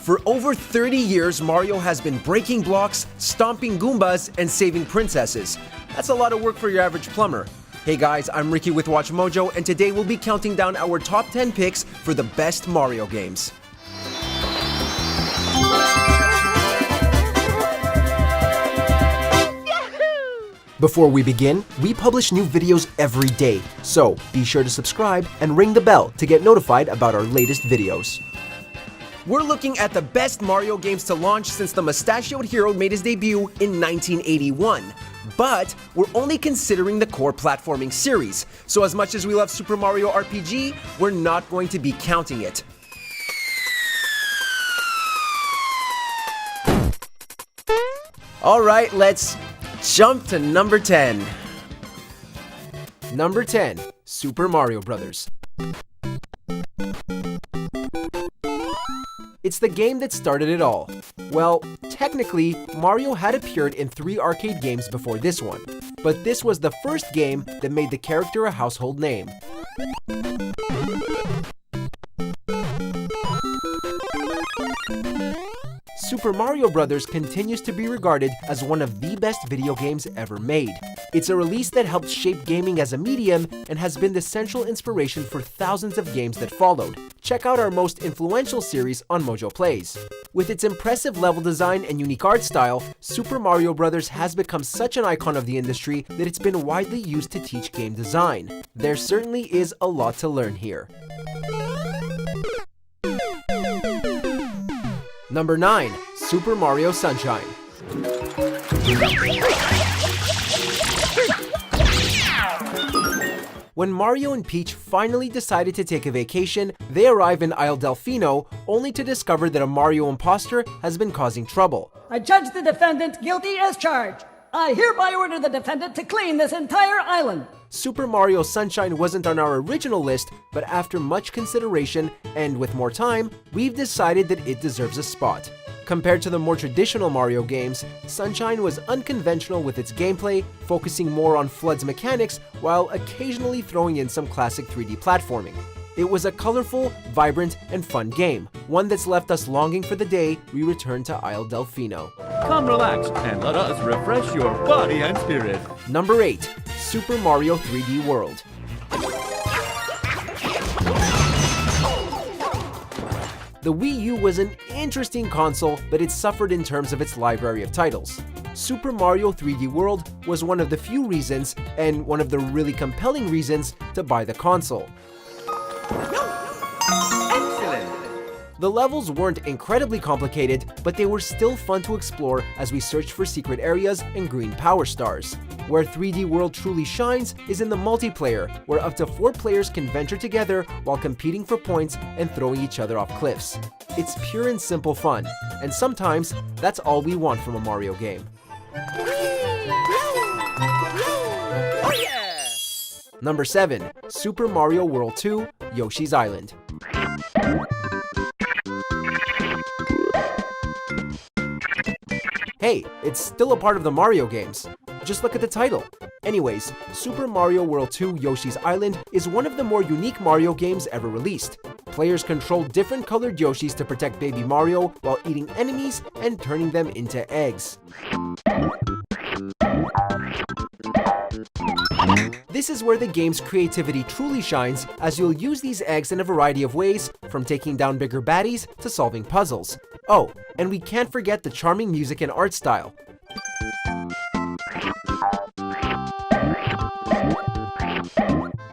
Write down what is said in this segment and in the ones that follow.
For over 30 years, Mario has been breaking blocks, stomping Goombas, and saving princesses. That's a lot of work for your average plumber. Hey guys, I'm Ricky with WatchMojo, and today we'll be counting down our top 10 picks for the best Mario games. Before we begin, we publish new videos every day, so be sure to subscribe and ring the bell to get notified about our latest videos. We're looking at the best Mario games to launch since the mustachioed hero made his debut in 1981. But we're only considering the core platforming series, so as much as we love Super Mario RPG, we're not going to be counting it. Alright, let's jump to number 10. Number 10, Super Mario Bros. It's the game that started it all. Well, technically, Mario had appeared in 3 arcade games before this one, but this was the first game that made the character a household name. Super Mario Bros. Continues to be regarded as one of the best video games ever made. It's a release that helped shape gaming as a medium and has been the central inspiration for thousands of games that followed. Check out our most influential series on Mojo Plays. With its impressive level design and unique art style, Super Mario Bros. Has become such an icon of the industry that it's been widely used to teach game design. There certainly is a lot to learn here. Number 9, Super Mario Sunshine. When Mario and Peach finally decided to take a vacation, they arrive in Isle Delfino, only to discover that a Mario imposter has been causing trouble. I judge the defendant guilty as charged. I hereby order the defendant to clean this entire island. Super Mario Sunshine wasn't on our original list, but after much consideration and with more time, we've decided that it deserves a spot. Compared to the more traditional Mario games, Sunshine was unconventional with its gameplay, focusing more on FLUDD's mechanics while occasionally throwing in some classic 3D platforming. It was a colorful, vibrant, and fun game, one that's left us longing for the day we return to Isle Delfino. Come relax and let us refresh your body and spirit. Number 8, Super Mario 3D World. The Wii U was an interesting console, but it suffered in terms of its library of titles. Super Mario 3D World was one of the few reasons, and one of the really compelling reasons, to buy the console. The levels weren't incredibly complicated, but they were still fun to explore as we searched for secret areas and green power stars. Where 3D World truly shines is in the multiplayer, where up to 4 players can venture together while competing for points and throwing each other off cliffs. It's pure and simple fun, and sometimes that's all we want from a Mario game. Oh yeah! Number 7, Super Mario World 2, Yoshi's Island. Hey, it's still a part of the Mario games. Just look at the title. Anyways, Super Mario World 2 Yoshi's Island is one of the more unique Mario games ever released. Players control different colored Yoshis to protect baby Mario while eating enemies and turning them into eggs. This is where the game's creativity truly shines, as you'll use these eggs in a variety of ways, from taking down bigger baddies to solving puzzles. Oh, and we can't forget the charming music and art style.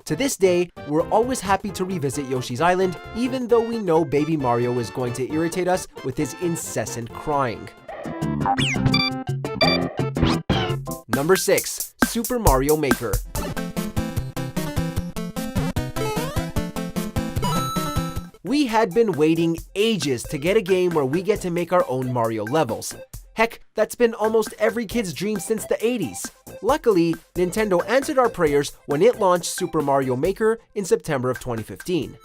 To this day, we're always happy to revisit Yoshi's Island, even though we know baby Mario is going to irritate us with his incessant crying. Number 6, Super Mario Maker. We had been waiting ages to get a game where we get to make our own Mario levels. Heck, that's been almost every kid's dream since the 80s. Luckily, Nintendo answered our prayers when it launched Super Mario Maker in September of 2015.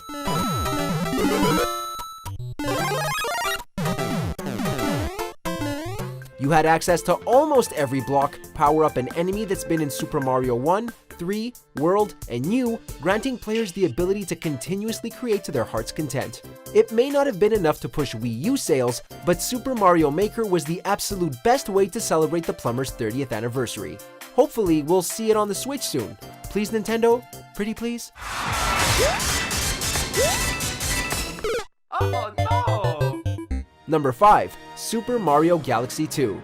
You had access to almost every block, power up an enemy that's been in Super Mario 1, 3, World, and U, granting players the ability to continuously create to their heart's content. It may not have been enough to push Wii U sales, but Super Mario Maker was the absolute best way to celebrate the plumber's 30th anniversary. Hopefully, we'll see it on the Switch soon. Please, Nintendo? Pretty please? Oh no! Number 5. Super Mario Galaxy 2.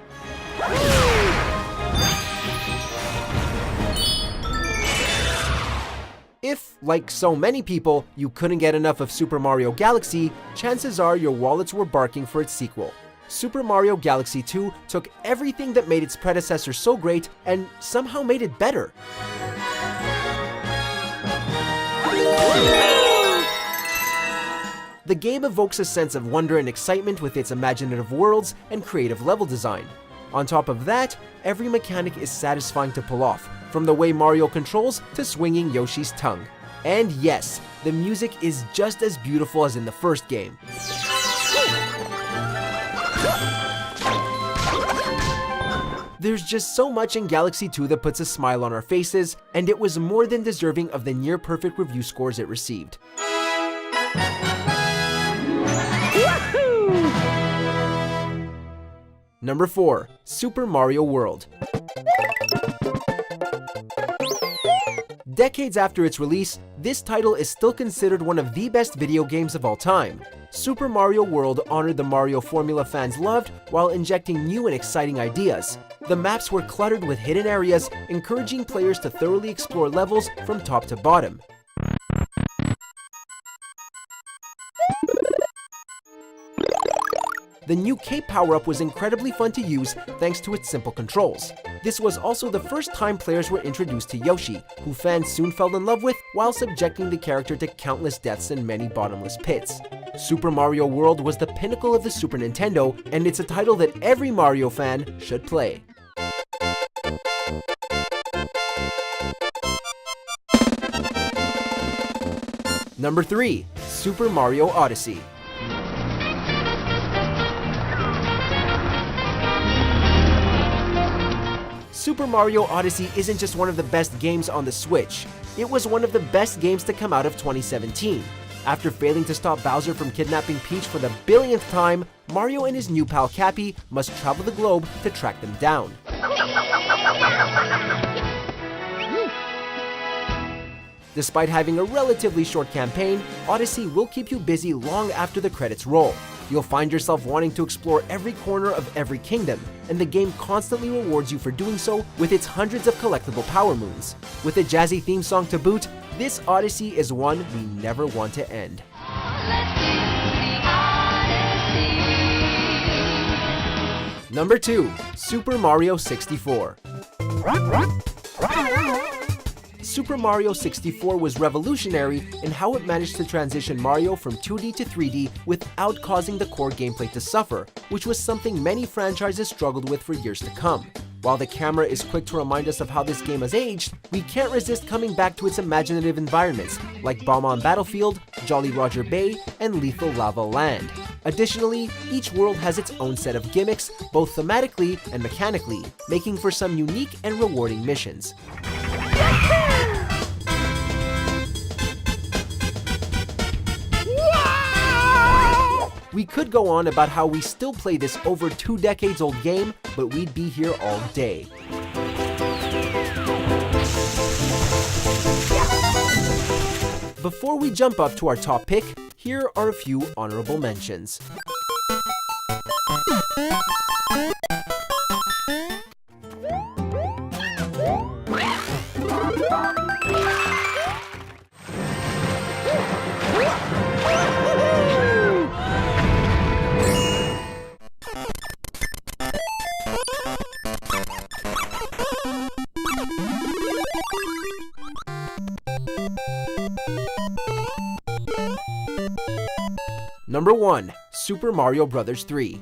If, like so many people, you couldn't get enough of Super Mario Galaxy, chances are your wallets were barking for its sequel. Super Mario Galaxy 2 took everything that made its predecessor so great and somehow made it better. The game evokes a sense of wonder and excitement with its imaginative worlds and creative level design. On top of that, every mechanic is satisfying to pull off, from the way Mario controls to swinging Yoshi's tongue. And yes, the music is just as beautiful as in the first game. There's just so much in Galaxy 2 that puts a smile on our faces, and it was more than deserving of the near-perfect review scores it received. Number 4. Super Mario World. Decades after its release, this title is still considered one of the best video games of all time. Super Mario World honored the Mario formula fans loved while injecting new and exciting ideas. The maps were cluttered with hidden areas, encouraging players to thoroughly explore levels from top to bottom. The new cape power-up was incredibly fun to use thanks to its simple controls. This was also the first time players were introduced to Yoshi, who fans soon fell in love with while subjecting the character to countless deaths and many bottomless pits. Super Mario World was the pinnacle of the Super Nintendo, and it's a title that every Mario fan should play. Number 3. Super Mario Odyssey. Super Mario Odyssey isn't just one of the best games on the Switch. It was one of the best games to come out of 2017. After failing to stop Bowser from kidnapping Peach for the billionth time, Mario and his new pal Cappy must travel the globe to track them down. Despite having a relatively short campaign, Odyssey will keep you busy long after the credits roll. You'll find yourself wanting to explore every corner of every kingdom, and the game constantly rewards you for doing so with its hundreds of collectible power moons. With a jazzy theme song to boot, this Odyssey is one we never want to end. Number 2. Super Mario 64. Super Mario 64 was revolutionary in how it managed to transition Mario from 2D to 3D without causing the core gameplay to suffer, which was something many franchises struggled with for years to come. While the camera is quick to remind us of how this game has aged, we can't resist coming back to its imaginative environments, like Bomb-On Battlefield, Jolly Roger Bay, and Lethal Lava Land. Additionally, each world has its own set of gimmicks, both thematically and mechanically, making for some unique and rewarding missions. We could go on about how we still play this over 2 decades old game, but we'd be here all day. Before we jump up to our top pick, here are a few honorable mentions. Number 1. Super Mario Bros. 3.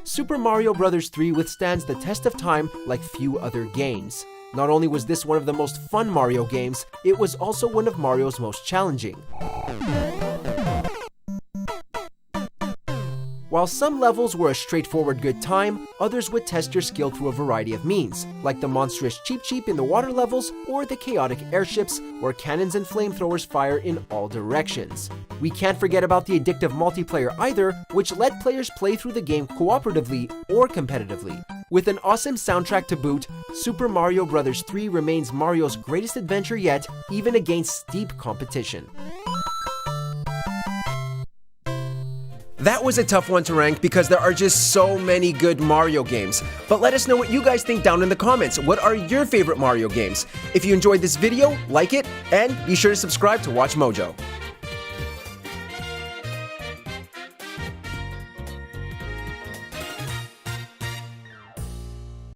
Super Mario Bros. 3 withstands the test of time like few other games. Not only was this one of the most fun Mario games, it was also one of Mario's most challenging. While some levels were a straightforward good time, others would test your skill through a variety of means, like the monstrous Cheep Cheep in the water levels, or the chaotic airships, where cannons and flamethrowers fire in all directions. We can't forget about the addictive multiplayer either, which let players play through the game cooperatively or competitively. With an awesome soundtrack to boot, Super Mario Bros. 3 remains Mario's greatest adventure yet, even against steep competition. That was a tough one to rank because there are just so many good Mario games. But let us know what you guys think down in the comments. What are your favorite Mario games? If you enjoyed this video, like it, and be sure to subscribe to WatchMojo.